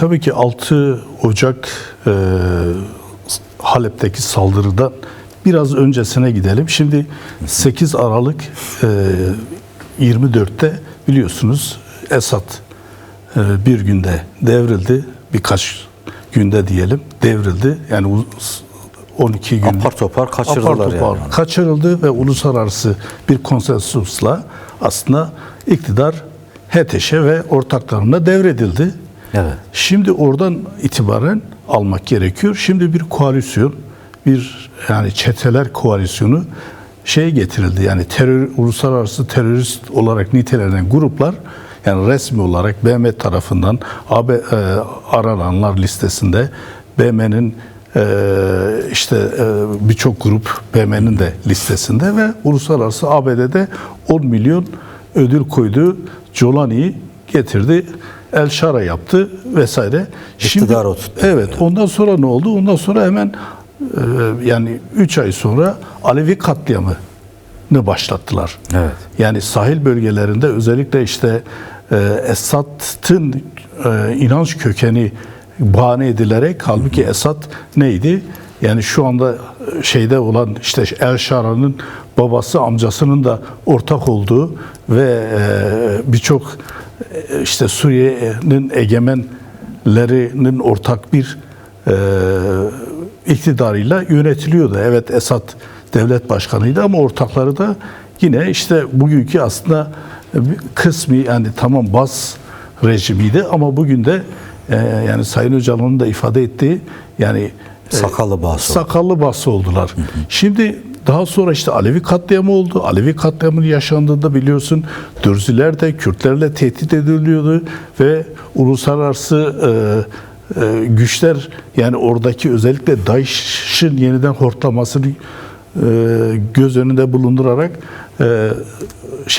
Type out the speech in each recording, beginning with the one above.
Tabii ki 6 Ocak Halep'teki saldırıdan biraz öncesine gidelim. Şimdi 8 Aralık 24'te biliyorsunuz Esad bir günde devrildi. Birkaç günde diyelim devrildi. Yani 12 gün apar topar kaçırdılar yani. Kaçırıldı ve uluslararası bir konsensusla aslında iktidar HTŞ'e ve ortaklarına devredildi. Evet. Şimdi oradan itibaren almak gerekiyor. Şimdi bir koalisyon, yani çeteler koalisyonu getirildi. Yani uluslararası terörist olarak nitelenen gruplar, yani resmi olarak BM tarafından arananlar listesinde, BM'nin birçok grup BM'nin de listesinde ve uluslararası ABD'de 10 milyon ödül koydu. Jolani'yi getirdi. El Şara yaptı vesaire. İktidar oturttu. Evet. Ondan sonra ne oldu? Ondan sonra hemen yani 3 ay sonra Alevi katliamını başlattılar. Evet. Yani sahil bölgelerinde özellikle Esad'ın inanç kökeni bahane edilerek, halbuki Esad neydi? Yani şu anda olan El Şara'nın babası, amcasının da ortak olduğu ve birçok Suriye'nin egemenlerinin ortak bir iktidarıyla yönetiliyordu. Evet, Esad devlet başkanıydı ama ortakları da yine bugünkü aslında kısmi, yani tamam Bas rejimiydi ama bugün de yani Sayın Öcalan'ın da ifade ettiği yani sakallı Bas oldular. Hı hı. Şimdi daha sonra Alevi katliamı oldu. Alevi katliamının yaşandığında biliyorsun Dürziler de Kürtlerle tehdit ediliyordu ve uluslararası güçler, yani oradaki özellikle DAEŞ'in yeniden hortlamasını göz önünde bulundurarak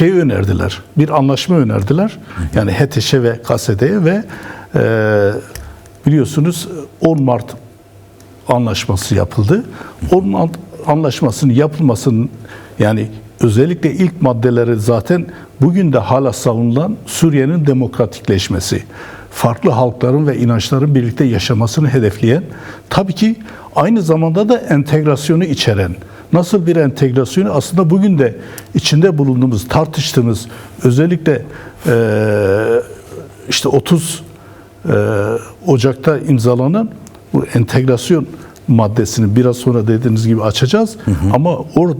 önerdiler. Bir anlaşma önerdiler. Yani HTŞ ve KSD'ye ve biliyorsunuz 10 Mart anlaşması yapıldı. 10 Mart anlaşmasının yapılmasının, yani özellikle ilk maddeleri zaten bugün de hala savunulan Suriye'nin demokratikleşmesi, farklı halkların ve inançların birlikte yaşamasını hedefleyen, tabii ki aynı zamanda da entegrasyonu içeren, nasıl bir entegrasyonu aslında bugün de içinde bulunduğumuz, tartıştığımız, özellikle 30 Ocak'ta imzalanan bu entegrasyon maddesini biraz sonra dediğiniz gibi açacağız. Hı hı. Ama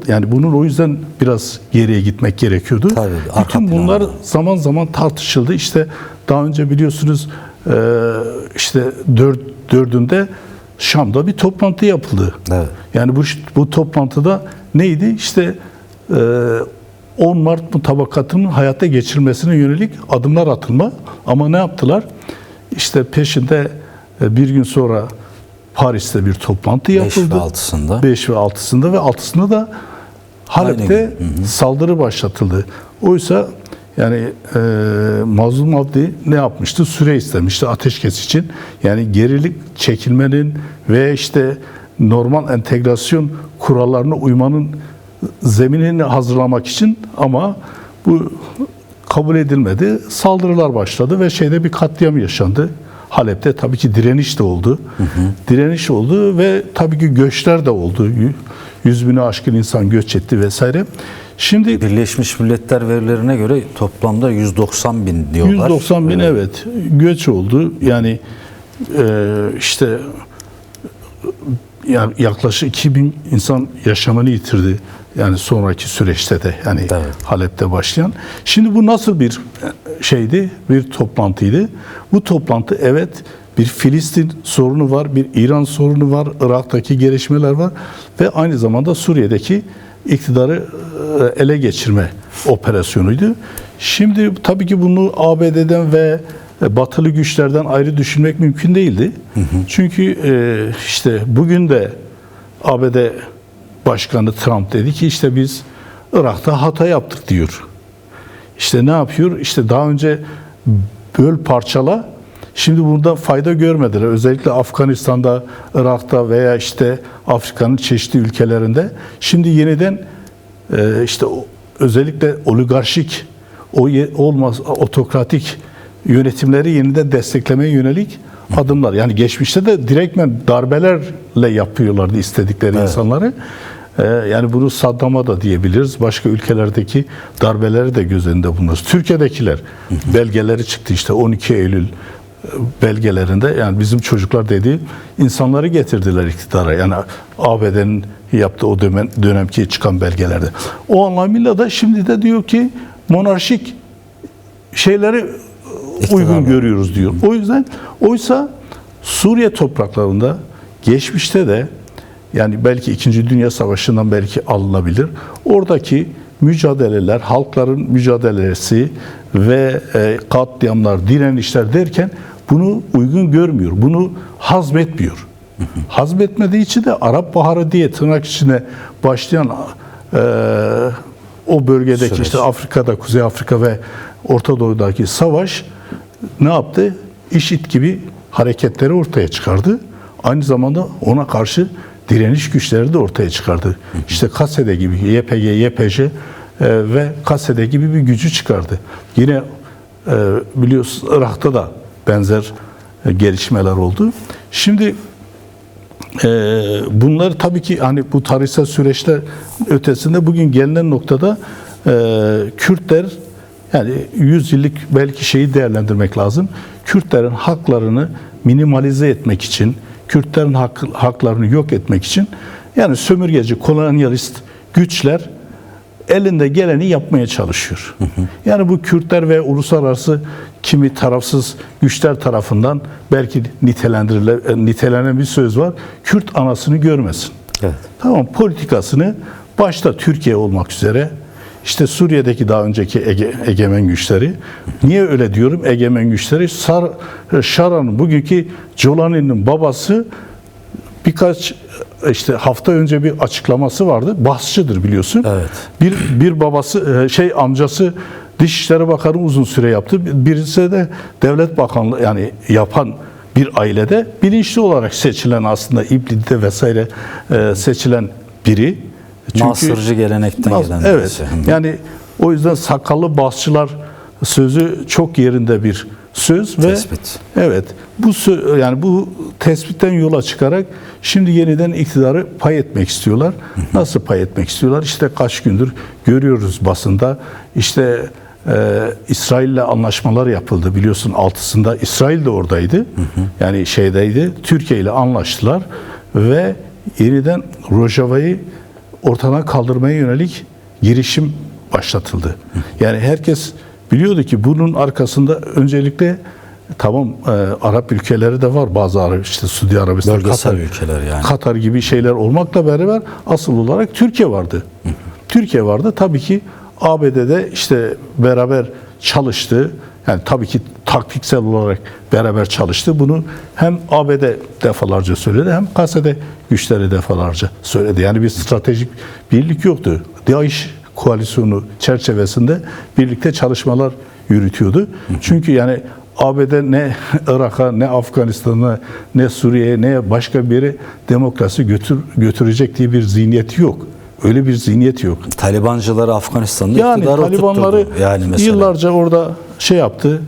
yani bunun o yüzden biraz geriye gitmek gerekiyordu. Tabii, bütün bunlar zaman zaman tartışıldı. Daha önce biliyorsunuz 4'ünde Şam'da bir toplantı yapıldı. Evet. Yani bu toplantıda neydi? 10 Mart mutabakatının hayata geçirilmesine yönelik adımlar atılma. Ama ne yaptılar? Peşinde bir gün sonra Paris'te bir toplantı yapıldı. 5 ve 6'sında ve 6'sında da Halep'te saldırı başlatıldı. Oysa yani Mazlum Abdi ne yapmıştı? Süre istemişti ateşkes için. Yani gerilik çekilmenin ve normal entegrasyon kurallarına uymanın zeminini hazırlamak için, ama bu kabul edilmedi. Saldırılar başladı ve bir katliam yaşandı. Halep'te tabii ki direniş de oldu. Hı hı. Direniş oldu ve tabii ki göçler de oldu. 100.000'e aşkın insan göç etti vesaire. Şimdi Birleşmiş Milletler verilerine göre toplamda 190.000 diyorlar. 190.000 evet göç oldu. Yani yani yaklaşık 2.000 insan yaşamını yitirdi. Yani sonraki süreçte de, yani evet, Halep'te başlayan. Şimdi bu nasıl bir bir toplantıydı. Bu toplantı, evet, bir Filistin sorunu var, bir İran sorunu var, Irak'taki gelişmeler var ve aynı zamanda Suriye'deki iktidarı ele geçirme operasyonuydu. Şimdi tabii ki bunu ABD'den ve batılı güçlerden ayrı düşünmek mümkün değildi. Hı hı. Çünkü bugün de ABD Başkanı Trump dedi ki biz Irak'ta hata yaptık diyor. Ne yapıyor? Daha önce böl parçala, şimdi burada fayda görmediler. Özellikle Afganistan'da, Irak'ta veya Afrika'nın çeşitli ülkelerinde. Şimdi yeniden özellikle oligarşik, otokratik yönetimleri yeniden desteklemeye yönelik adımlar. Yani geçmişte de direktmen darbelerle yapıyorlardı istedikleri insanları. Yani bunu Saddam'a da diyebiliriz. Başka ülkelerdeki darbeleri de göz önünde bulunur. Türkiye'dekiler belgeleri çıktı işte 12 Eylül belgelerinde, yani bizim çocuklar dediği insanları getirdiler iktidara. Yani ABD'nin yaptığı o dönemki çıkan belgelerde. O anlamıyla da şimdi de diyor ki monarşik şeyleri uygun görüyoruz diyor. O yüzden oysa Suriye topraklarında geçmişte de, yani belki 2. Dünya Savaşı'ndan belki alınabilir, oradaki mücadeleler, halkların mücadelesi ve katliamlar, direnişler derken bunu uygun görmüyor. Bunu hazmetmiyor. Hazmetmediği için de Arap Baharı diye tırnak içine başlayan o bölgedeki süreç, işte Afrika'da, Kuzey Afrika ve Orta Doğu'daki savaş ne yaptı? IŞİD gibi hareketleri ortaya çıkardı. Aynı zamanda ona karşı direniş güçleri de ortaya çıkardı. İşte Kasede gibi, YPG, YPJ ve Kasede gibi bir gücü çıkardı. Yine biliyorsunuz Irak'ta da benzer gelişmeler oldu. Şimdi bunlar tabii ki hani bu tarihsel süreçler ötesinde bugün gelinen noktada Kürtler, yani 100 yıllık belki şeyi değerlendirmek lazım. Kürtlerin haklarını minimalize etmek için, Kürtlerin haklarını yok etmek için, yani sömürgeci, kolonyalist güçler elinde geleni yapmaya çalışıyor. Yani bu Kürtler ve uluslararası kimi tarafsız güçler tarafından belki nitelenen bir söz var. Kürt anasını görmesin. Evet. Tamam, politikasını başta Türkiye olmak üzere, işte Suriye'deki daha önceki egemen güçleri, niye öyle diyorum egemen güçleri? Şara'nın, bugünkü Jolani'nin babası birkaç işte hafta önce bir açıklaması vardı. Bahsçıdır biliyorsun. Evet. Bir babası amcası Dışişleri Bakanı uzun süre yaptı. Birisi de Devlet Bakanlığı, yani yapan bir ailede bilinçli olarak seçilen, aslında İblid'de vesaire seçilen biri. Çünkü Nasırcı gelenekten gelen birisi. Evet. Yani o yüzden sakallı basçılar sözü çok yerinde bir söz Tespit. ve evet, yani bu tespitten yola çıkarak şimdi yeniden iktidarı pay etmek istiyorlar. Nasıl pay etmek istiyorlar? İşte kaç gündür görüyoruz basında. İşte İsrail'le anlaşmalar yapıldı. Biliyorsun 6'sında İsrail de oradaydı. Yani şeydeydi. Türkiye ile anlaştılar ve yeniden Rojava'yı ortadan kaldırmaya yönelik girişim başlatıldı. Yani herkes biliyordu ki bunun arkasında öncelikle tamam Arap ülkeleri de var, bazı Arap, işte Suudi Arabistan, bölgesel ülkeler yani. Katar gibi şeyler olmakla beraber asıl olarak Türkiye vardı. Türkiye vardı. Tabii ki ABD'de işte beraber çalıştı. Yani tabii ki taktiksel olarak beraber çalıştı. Bunu hem ABD defalarca söyledi, hem KSD güçleri defalarca söyledi. Yani bir stratejik birlik yoktu. DAEŞ koalisyonu çerçevesinde birlikte çalışmalar yürütüyordu. Çünkü yani ABD ne Irak'a, ne Afganistan'a, ne Suriye'ye, ne başka bir yere demokrasi götürecek diye bir zihniyeti yok. Öyle bir zihniyet yok. Talibancıları Afganistan'da yani iktidarı Talibanları oturtturdu. Yani mesela yıllarca orada şey yaptı.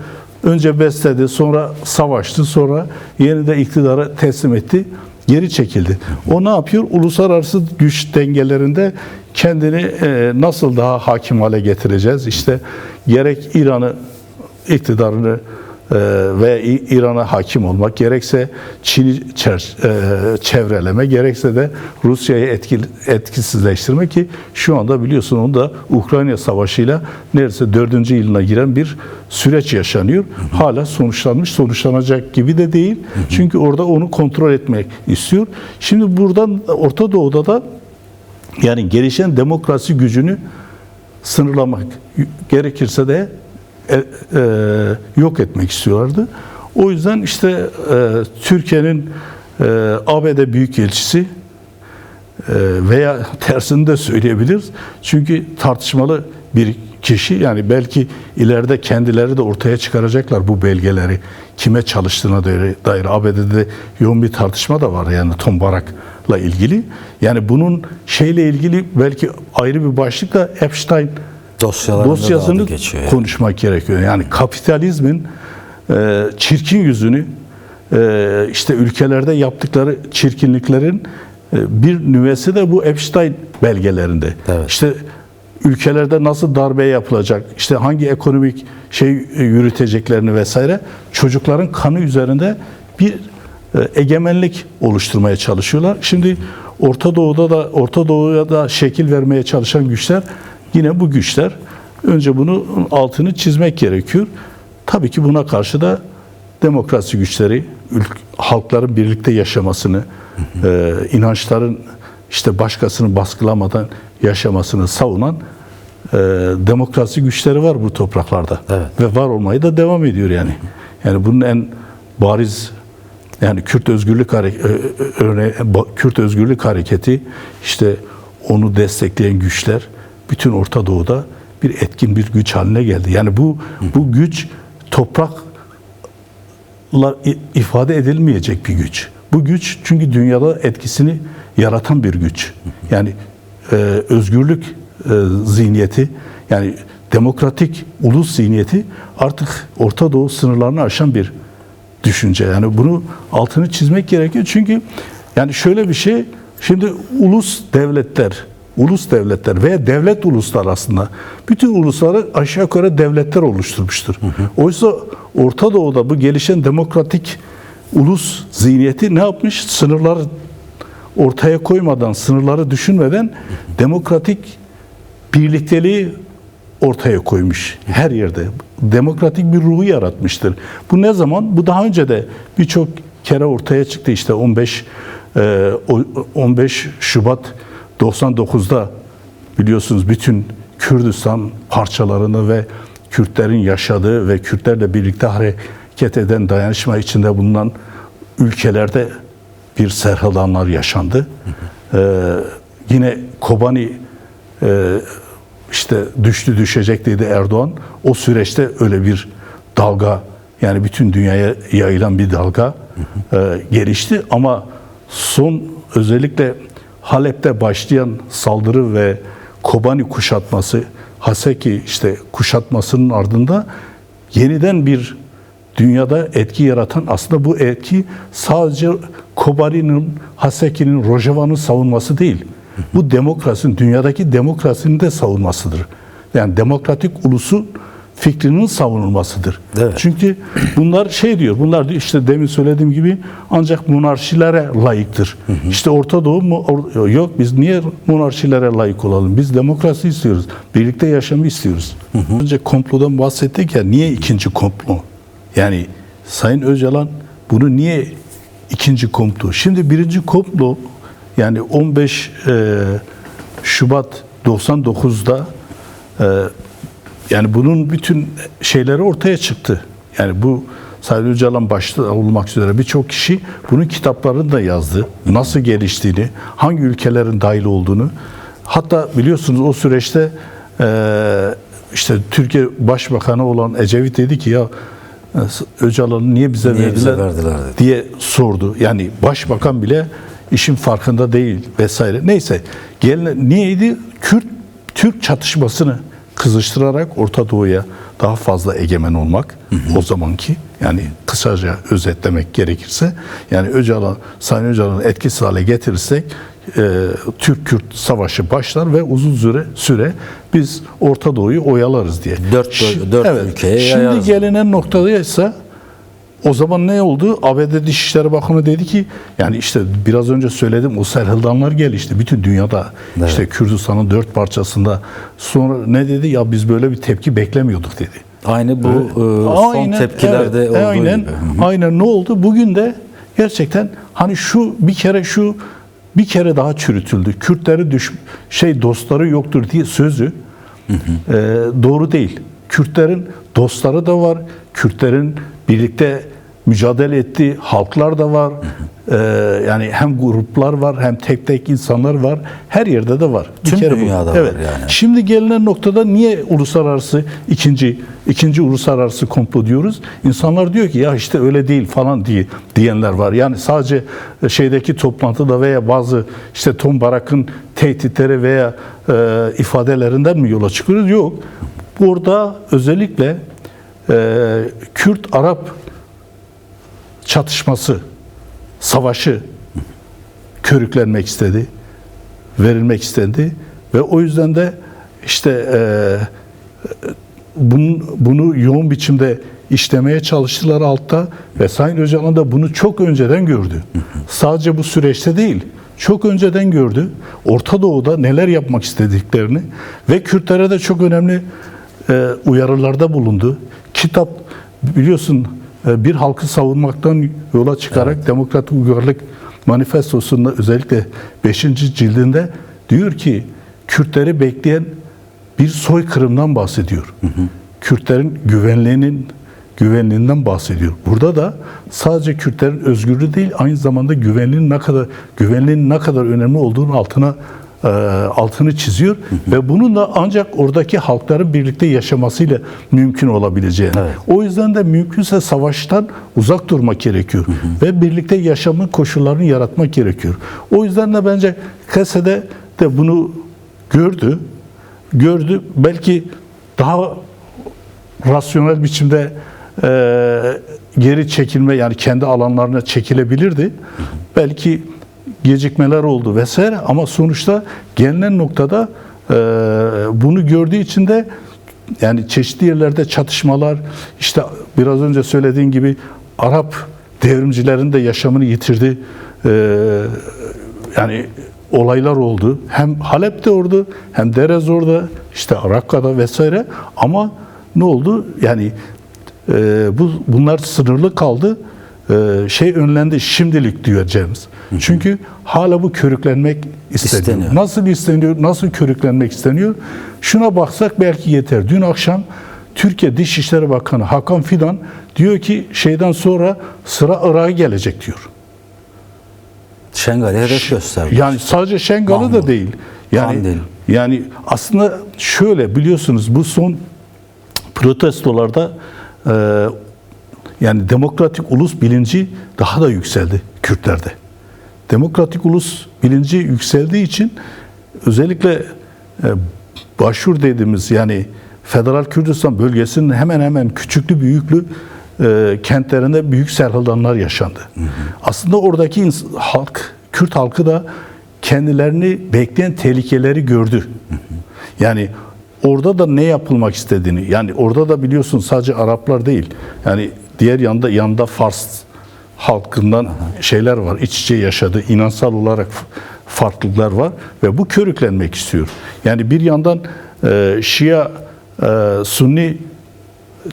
Önce besledi, sonra savaştı, sonra yeniden iktidarı teslim etti. Geri çekildi. O ne yapıyor? Uluslararası güç dengelerinde kendini nasıl daha hakim hale getireceğiz? İşte gerek İran'ı iktidarını ve İran'a hakim olmak, gerekse Çin'i çevreleme, gerekse de Rusya'yı etkisizleştirme, ki şu anda biliyorsun onu da Ukrayna Savaşı'yla neredeyse 4. yılına giren bir süreç yaşanıyor. Hala sonuçlanacak gibi de değil. Çünkü orada onu kontrol etmek istiyor. Şimdi buradan Orta Doğu'da da yani gelişen demokrasi gücünü sınırlamak, gerekirse de yok etmek istiyorlardı. O yüzden işte Türkiye'nin ABD Büyükelçisi veya tersini de söyleyebiliriz. Çünkü tartışmalı bir kişi, yani belki ileride kendileri de ortaya çıkaracaklar bu belgeleri. Kime çalıştığına dair ABD'de yoğun bir tartışma da var, yani Tom Barak'la ilgili. Yani bunun şeyle ilgili belki ayrı bir başlıkla Epstein dosyasını geçiyor konuşmak gerekiyor. Yani kapitalizmin çirkin yüzünü işte ülkelerde yaptıkları çirkinliklerin bir nüvesi de bu Epstein belgelerinde. Evet. İşte ülkelerde nasıl darbe yapılacak, işte hangi ekonomik yürüteceklerini vesaire, çocukların kanı üzerinde bir egemenlik oluşturmaya çalışıyorlar. Şimdi Orta Doğu'ya da şekil vermeye çalışan güçler yine bu güçler. Önce bunu altını çizmek gerekiyor. Tabii ki buna karşı da demokrasi güçleri, halkların birlikte yaşamasını, inançların işte başkasını baskılamadan yaşamasını savunan demokrasi güçleri var bu topraklarda. Evet. Ve var olmayı da devam ediyor yani. Yani bunun en bariz, yani Kürt Özgürlük Hareketi, işte onu destekleyen güçler bütün Orta Doğu'da bir etkin bir güç haline geldi. Yani bu güç toprakla ifade edilmeyecek bir güç. Bu güç çünkü dünyada etkisini yaratan bir güç. Yani özgürlük zihniyeti, yani demokratik ulus zihniyeti artık Orta Doğu sınırlarını aşan bir düşünce. Yani bunu altını çizmek gerekiyor. Çünkü yani şöyle bir şey, şimdi ulus devletler veya devlet uluslar aslında bütün ulusları aşağı yukarı devletler oluşturmuştur. Oysa Orta Doğu'da bu gelişen demokratik ulus zihniyeti ne yapmış? Sınırları ortaya koymadan, sınırları düşünmeden demokratik birlikteliği ortaya koymuş her yerde. Demokratik bir ruhu yaratmıştır. Bu ne zaman? Bu daha önce de birçok kere ortaya çıktı. İşte 15 Şubat 99'da biliyorsunuz bütün Kürdistan parçalarını ve Kürtlerin yaşadığı ve Kürtlerle birlikte hareket eden, dayanışma içinde bulunan ülkelerde bir serhıldanlar yaşandı. Yine Kobani işte düşecek dedi Erdoğan. O süreçte öyle bir dalga, yani bütün dünyaya yayılan bir dalga gelişti. Ama son özellikle Halep'te başlayan saldırı ve Kobani kuşatması, Haseki işte kuşatmasının ardında yeniden bir dünyada etki yaratan, aslında bu etki sadece Kobani'nin, Haseki'nin, Rojava'nın savunması değil. Bu demokrasinin, dünyadaki demokrasinin de savunmasıdır. Yani demokratik ulusun fikrinin savunulmasıdır. Evet. Çünkü bunlar bunlar diyor işte demin söylediğim gibi ancak monarşilere layıktır. İşte Orta Doğu yok, biz niye monarşilere layık olalım? Biz demokrasi istiyoruz. Birlikte yaşamı istiyoruz. Önce komplodan bahsettik ya, niye ikinci komplo? Yani Sayın Öcalan bunu niye ikinci komplo? Şimdi birinci komplo, yani 15 Şubat 99'da yani bunun bütün şeyleri ortaya çıktı. Yani bu Sayın Öcalan başta olmak üzere birçok kişi bunun kitaplarını da yazdı. Nasıl geliştiğini, hangi ülkelerin dahil olduğunu. Hatta biliyorsunuz o süreçte işte Türkiye Başbakanı olan Ecevit dedi ki ya Öcalan'ı niye bize verdiler diye sordu. Yani başbakan bile işin farkında değil vesaire. Neyse, niyeydi? Kürt-Türk çatışmasını kızıştırarak Orta Doğu'ya daha fazla egemen olmak, o zamanki, yani kısaca özetlemek gerekirse, yani Sayın Öcalan'ı etkisiz hale getirirsek Türk-Kürt savaşı başlar ve uzun süre biz Orta Doğu'yu oyalarız diye. Dört ülkeye yayarız. Şimdi gelinen noktada ise o zaman ne oldu? ABD Dışişleri Bakanı dedi ki, yani işte biraz önce söyledim, o serhıldanlar gelişti bütün dünyada. Evet. İşte Kürdistan'ın 4 parçasında. Sonra ne dedi? Ya biz böyle bir tepki beklemiyorduk dedi. Aynı bu son tepkilerde olduğu gibi. Aynen, ne oldu? Bugün de gerçekten hani bir kere daha çürütüldü. Kürtleri dostları yoktur diye sözü doğru değil. Kürtlerin dostları da var. Kürtlerin birlikte mücadele ettiği halklar da var. Yani hem gruplar var, hem tek insanlar var. Her yerde de var. Tüm dünyada var yani. Şimdi gelinen noktada niye uluslararası ikinci uluslararası komplo diyoruz? İnsanlar diyor ki ya işte öyle değil falan diyenler var. Yani sadece şeydeki toplantıda veya bazı işte Tom Barak'ın tehditleri veya ifadelerinden mi yola çıkıyoruz? Yok. Burada özellikle Kürt-Arap çatışması, savaşı körüklenmek istedi, verilmek istendi ve o yüzden de işte bunu yoğun biçimde işlemeye çalıştılar altta ve Sayın Öcalan da bunu çok önceden gördü. Sadece bu süreçte değil, çok önceden gördü. Orta Doğu'da neler yapmak istediklerini ve Kürtlere de çok önemli uyarılarda bulundu. Kitap, biliyorsun, bir halkı savunmaktan yola çıkarak Demokratik Uygarlık Manifestosu'nda özellikle 5. cildinde diyor ki Kürtleri bekleyen bir soykırımdan bahsediyor. Kürtlerin güvenliğinden bahsediyor. Burada da sadece Kürtlerin özgürlüğü değil, aynı zamanda güvenliğin ne kadar önemli olduğunu altını çiziyor ve bunun da ancak oradaki halkların birlikte yaşamasıyla mümkün olabileceğini. Evet. O yüzden de mümkünse savaştan uzak durmak gerekiyor ve birlikte yaşamın koşullarını yaratmak gerekiyor. O yüzden de bence Kesede de bunu gördü. Belki daha rasyonel biçimde geri çekilme, yani kendi alanlarına çekilebilirdi. Belki gecikmeler oldu vesaire ama sonuçta gelinen noktada bunu gördüğü için de yani çeşitli yerlerde çatışmalar, işte biraz önce söylediğin gibi Arap devrimcilerin de yaşamını yitirdi. Yani olaylar oldu. Hem Halep'te orada, hem Derez orada, işte Rakka'da vesaire. Ama ne oldu? Yani bunlar sınırlı kaldı. Önlendi şimdilik diyor James. Çünkü hala bu körüklenmek isteniyor. Nasıl isteniyor? Nasıl körüklenmek isteniyor? Şuna baksak belki yeter. Dün akşam Türkiye Dışişleri Bakanı Hakan Fidan diyor ki şeyden sonra sıra Irak'a gelecek diyor. Şengal'e hedef gösterdi. Yani sadece Şengal'ı da değil. Yani aslında şöyle, biliyorsunuz bu son protestolarda yani demokratik ulus bilinci daha da yükseldi Kürtlerde. Demokratik ulus bilinci yükseldiği için özellikle Başur dediğimiz, yani Federal Kürdistan bölgesinin hemen hemen küçüklü büyüklü kentlerinde büyük serhıldanlar yaşandı. Aslında oradaki Kürt halkı da kendilerini bekleyen tehlikeleri gördü. Yani orada da ne yapılmak istediğini, yani orada da biliyorsun sadece Araplar değil, yani diğer yanında Fars halkından şeyler var, iç içe yaşadığı inansal olarak farklılıklar var ve bu körüklenmek istiyor. Yani bir yandan Şia Sunni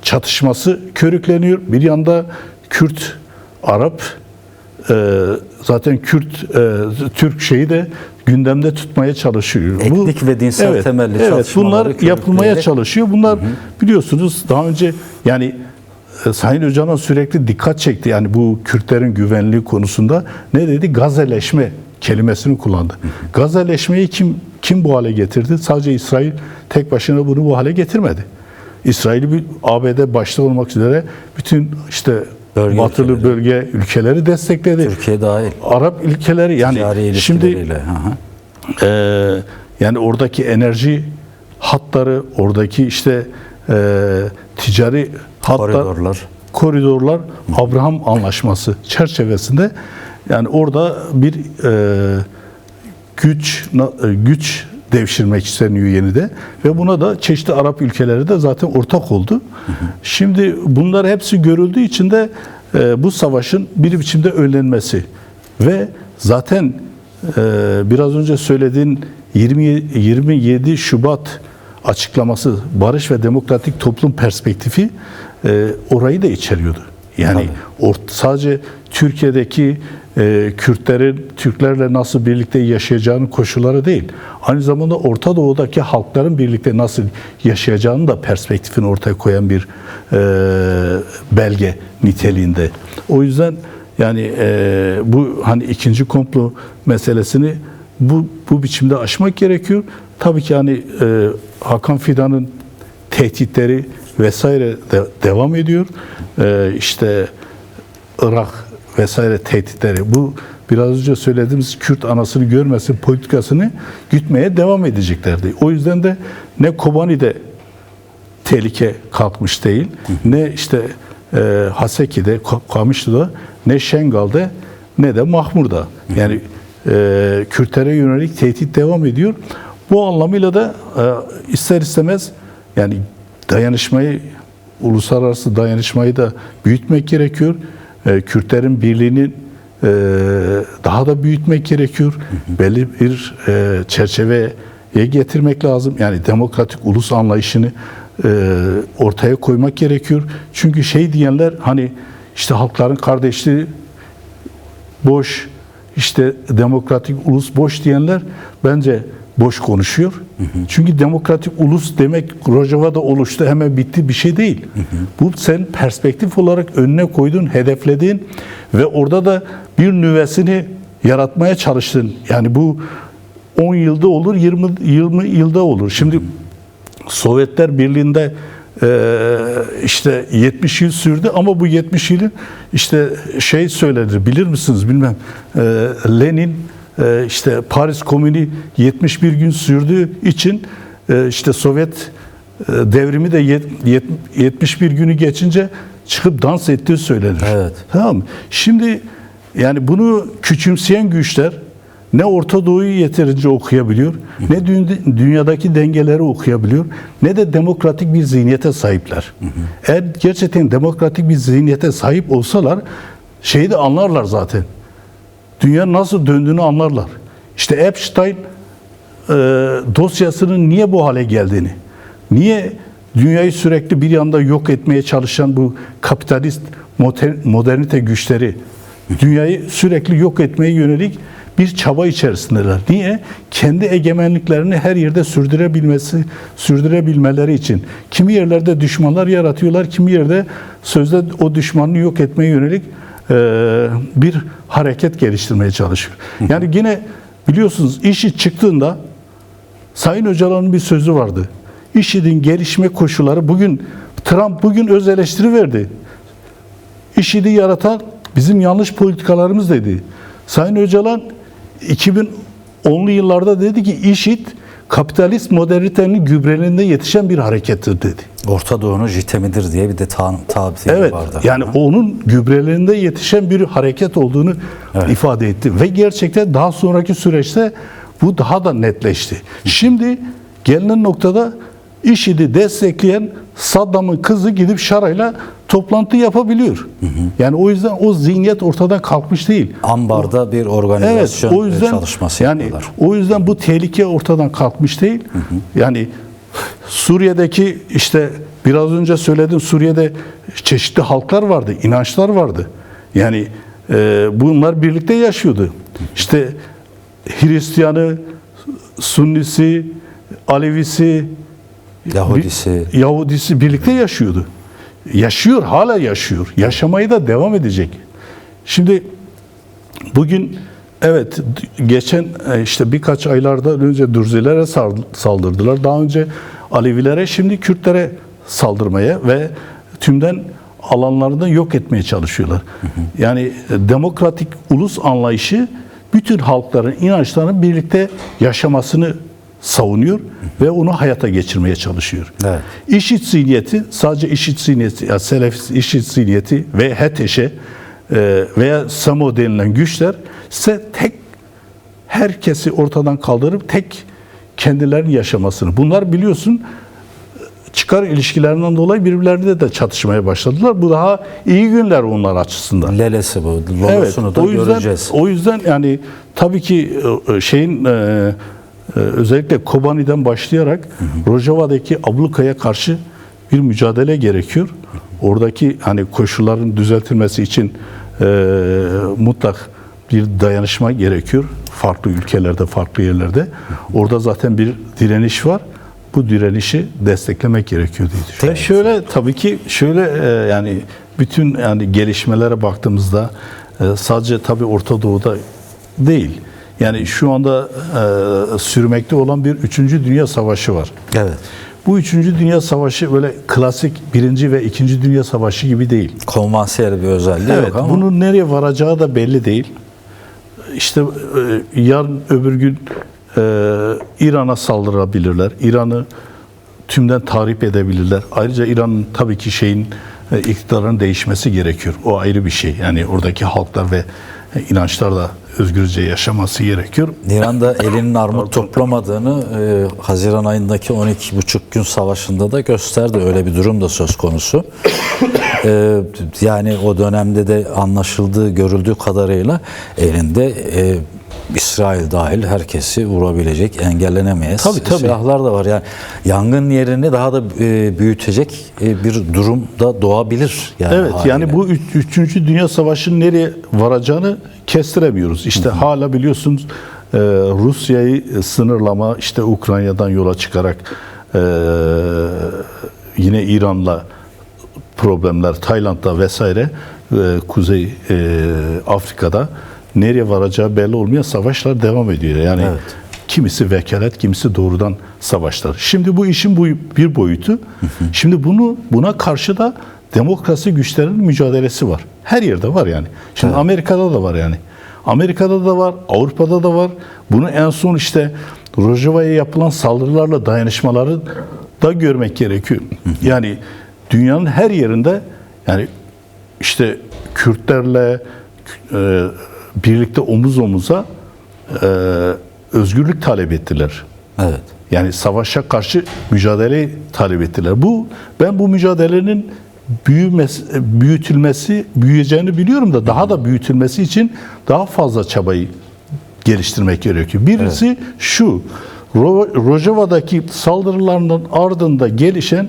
çatışması körükleniyor, bir yanda Kürt Arap zaten Türk şeyi de gündemde tutmaya çalışıyor. Etnik ve dinsel temelli çatışmaları bunlar yapılmaya çalışıyor. Bunlar biliyorsunuz daha önce yani Sayın Öcalan sürekli dikkat çekti. Yani bu Kürtlerin güvenliği konusunda ne dedi? Gazeleşme kelimesini kullandı. Gazeleşmeyi kim bu hale getirdi? Sadece İsrail tek başına bunu bu hale getirmedi. İsrail'i ABD başta olmak üzere bütün işte batılı bölge ülkeleri destekledi. Türkiye dahil. Arap ülkeleri, yani şimdi yani oradaki enerji hatları, oradaki işte ticari koridorlar Abraham Anlaşması çerçevesinde, yani orada bir güç devşirmek isteniyor yeniden ve buna da çeşitli Arap ülkeleri de zaten ortak oldu. Şimdi bunlar hepsi görüldüğü için de bu savaşın bir biçimde önlenmesi ve zaten biraz önce söylediğin 27 Şubat açıklaması, barış ve demokratik toplum perspektifi orayı da içeriyordu. Yani sadece Türkiye'deki Kürtlerin Türklerle nasıl birlikte yaşayacağının koşulları değil, aynı zamanda Orta Doğu'daki halkların birlikte nasıl yaşayacağını da perspektifini ortaya koyan bir belge niteliğinde. O yüzden yani bu hani ikinci komplo meselesini bu biçimde aşmak gerekiyor. Tabii ki hani Hakan Fidan'ın tehditleri vesaire de devam ediyor. İşte Irak vesaire tehditleri, bu biraz önce söylediğimiz Kürt anasını görmesin politikasını gütmeye devam edeceklerdi. O yüzden de ne Kobani'de tehlike kalkmış değil, ne işte Haseki'de, Kamışlı'da, ne Şengal'de ne de Mahmur'da. Yani Kürtlere yönelik tehdit devam ediyor. Bu anlamıyla da ister istemez yani dayanışmayı, uluslararası dayanışmayı da büyütmek gerekiyor. Kürtlerin birliğini daha da büyütmek gerekiyor. Belli bir çerçeveye getirmek lazım. Yani demokratik ulus anlayışını ortaya koymak gerekiyor. Çünkü şey diyenler hani işte halkların kardeşliği boş, işte demokratik ulus boş diyenler bence boş konuşuyor. Çünkü demokratik ulus demek Rojava'da oluştu hemen bitti bir şey değil. Bu sen perspektif olarak önüne koydun, hedefledin ve orada da bir nüvesini yaratmaya çalıştın. Yani bu 10 yılda olur, 20 yılda olur. Şimdi Sovyetler Birliği'nde işte 70 yıl sürdü ama bu 70 yılın işte şey söylenir, bilir misiniz bilmem. Lenin işte Paris Komünü 71 gün sürdüğü için işte Sovyet devrimi de 71 günü geçince çıkıp dans ettiği söylenir. Evet. Tamam mı? Şimdi yani bunu küçümseyen güçler ne Orta Doğu'yu yeterince okuyabiliyor, ne dünyadaki dengeleri okuyabiliyor, ne de demokratik bir zihniyete sahipler. Eğer gerçekten demokratik bir zihniyete sahip olsalar şeyi de anlarlar zaten. Dünyanın nasıl döndüğünü anlarlar. İşte Epstein dosyasının niye bu hale geldiğini, niye dünyayı sürekli bir yanda yok etmeye çalışan bu kapitalist modernite güçleri dünyayı sürekli yok etmeye yönelik bir çaba içerisindeler. Niye? Kendi egemenliklerini her yerde sürdürebilmeleri için. Kimi yerlerde düşmanlar yaratıyorlar, kimi yerde sözde o düşmanını yok etmeye yönelik bir hareket geliştirmeye çalışıyor. Yani yine biliyorsunuz IŞİD çıktığında Sayın Öcalan'ın bir sözü vardı. IŞİD'in gelişme koşulları Trump bugün öz eleştiri verdi. IŞİD'i yaratan bizim yanlış politikalarımız dedi. Sayın Öcalan 2010'lu yıllarda dedi ki IŞİD kapitalist modernitenin gübrelinde yetişen bir harekettir dedi. Orta Doğu'nun jitemidir diye bir de tabiri evet, vardı. Yani onun gübrelerinde yetişen bir hareket olduğunu ifade etti. Ve gerçekten daha sonraki süreçte bu daha da netleşti. Şimdi gelinen noktada IŞİD'i destekleyen Saddam'ın kızı gidip Şara'yla toplantı yapabiliyor. Yani o yüzden o zihniyet ortadan kalkmış değil. Ambarda bir organizasyon o yüzden, çalışması yani yapıyorlar. o yüzden bu tehlike ortadan kalkmış değil. Yani Suriye'deki işte biraz önce söyledim, Suriye'de çeşitli halklar vardı, inançlar vardı. Yani bunlar birlikte yaşıyordu. İşte Hristiyanı, Sunnisi, Alevisi, Yahudisi birlikte yaşıyordu. Yaşıyor, hala yaşıyor. Yaşamaya da devam edecek. Şimdi bugün evet geçen işte birkaç aylardan önce Dürzilere saldırdılar. Daha önce Alevilere, şimdi Kürtlere saldırmaya ve tümden alanlarını yok etmeye çalışıyorlar. Yani demokratik ulus anlayışı bütün halkların inançlarının birlikte yaşamasını savunuyor ve onu hayata geçirmeye çalışıyor. Evet. IŞİD zihniyeti, sadece IŞİD zihniyeti, yani Selefist IŞİD zihniyeti ve HTŞ veya SAMO denilen güçler ise herkesi ortadan kaldırıp tek kendilerinin yaşamasını. Bunlar biliyorsun çıkar ilişkilerinden dolayı birbirleriyle de çatışmaya başladılar. Bu daha iyi günler onlar açısından. Lelesi bu. Evet, Da göreceğiz. O yüzden yani tabii ki şeyin özellikle Kobani'den başlayarak Rojava'daki ablukaya karşı bir mücadele gerekiyor. Oradaki hani koşulların düzeltilmesi için mutlak bir dayanışma gerekiyor. Farklı ülkelerde, farklı yerlerde. Orada zaten bir direniş var. Bu direnişi desteklemek gerekiyor diye düşünüyorum. Ve şöyle tabii ki yani bütün yani gelişmelere baktığımızda sadece tabii Orta Doğu'da değil. Yani şu anda sürmekte olan bir 3. Dünya Savaşı var. Evet. Bu 3. Dünya Savaşı böyle klasik 1. ve 2. Dünya Savaşı gibi değil. Konvansiyel bir özelliği yok ama. Bunun nereye varacağı da belli değil. İşte yarın öbür gün İran'a saldırabilirler. İran'ı tümden tahrip edebilirler. Ayrıca İran'ın tabii ki iktidarın değişmesi gerekiyor. O ayrı bir şey. Yani oradaki halklar ve inançlar da özgürce yaşaması gerekiyor. İran'da elinin armut toplamadığını Haziran ayındaki 12,5 gün savaşında da gösterdi. Öyle bir durum da söz konusu. Yani o dönemde de anlaşıldığı, görüldüğü kadarıyla elinde İsrail dahil herkesi vurabilecek, engellenemeyiz Tabii. silahlar da var. Yani yangın yerini daha da büyütecek bir durum da doğabilir. Yani evet, haliyle. yani bu 3. Dünya Savaşı'nın nereye varacağını kestiremiyoruz. İşte hala biliyorsunuz Rusya'yı sınırlama, işte Ukrayna'dan yola çıkarak yine İran'la problemler, Tayland'da vesaire, Kuzey Afrika'da nereye varacağı belli olmayan savaşlar devam ediyor. Yani evet. Kimisi vekalet, kimisi doğrudan savaşlar. Şimdi bu işin bir boyutu. Şimdi buna karşı da demokrasi güçlerinin mücadelesi var. Her yerde var yani. Şimdi evet. Amerika'da da var yani. Amerika'da da var, Avrupa'da da var. Bunu en son işte Rojava'ya yapılan saldırılarla dayanışmaları da görmek gerekiyor. Yani dünyanın her yerinde, yani işte Kürtlerle birlikte omuz omuza özgürlük talep ettiler. Evet. Yani savaşa karşı mücadele talep ettiler. Ben bu mücadelenin büyüyeceğini biliyorum da daha da büyütülmesi için daha fazla çabayı geliştirmek gerekiyor. Birisi şu, Rojava'daki saldırılarının ardında gelişen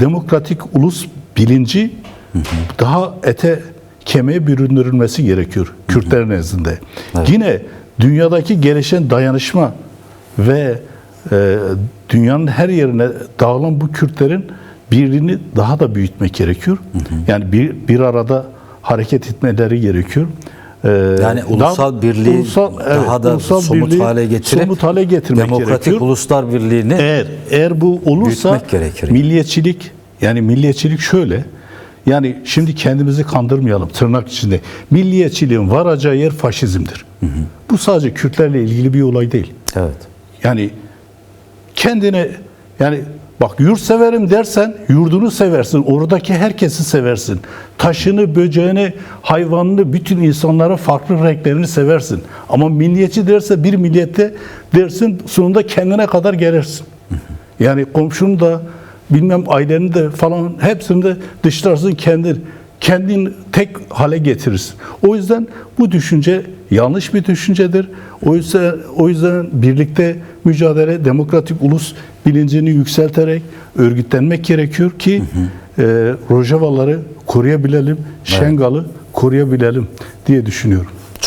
demokratik ulus bilinci daha ete kemiğe büründürülmesi gerekiyor Kürtler nezdinde. Evet. Yine dünyadaki gelişen dayanışma ve dünyanın her yerine dağılan bu Kürtlerin birliğini daha da büyütmek gerekiyor. Yani bir arada hareket etmeleri gerekiyor. Yani ulusal birliği daha da somut hale getirip getirmek Demokratik gerekiyor. Uluslar Birliği'ni Eğer bu olursa milliyetçilik şöyle. Yani şimdi kendimizi kandırmayalım tırnak içinde. Milliyetçiliğin varacağı yer faşizmdir. Bu sadece Kürtlerle ilgili bir olay değil. evet. Yani kendine, yani bak, yurt severim dersen yurdunu seversin. Oradaki herkesi seversin. Taşını, böceğini, hayvanını, bütün insanlara farklı renklerini seversin. Ama milliyetçi derse bir milliyette dersin, sonunda kendine kadar gelirsin. Yani komşunu da, bilmem aileni de falan hepsini de dışlarsın, kendin tek hale getirirsin. O yüzden bu düşünce yanlış bir düşüncedir. O yüzden birlikte mücadele, demokratik ulus bilincini yükselterek örgütlenmek gerekiyor ki Rojavaları koruyabilelim, Şengal'ı koruyabilelim diye düşünüyorum.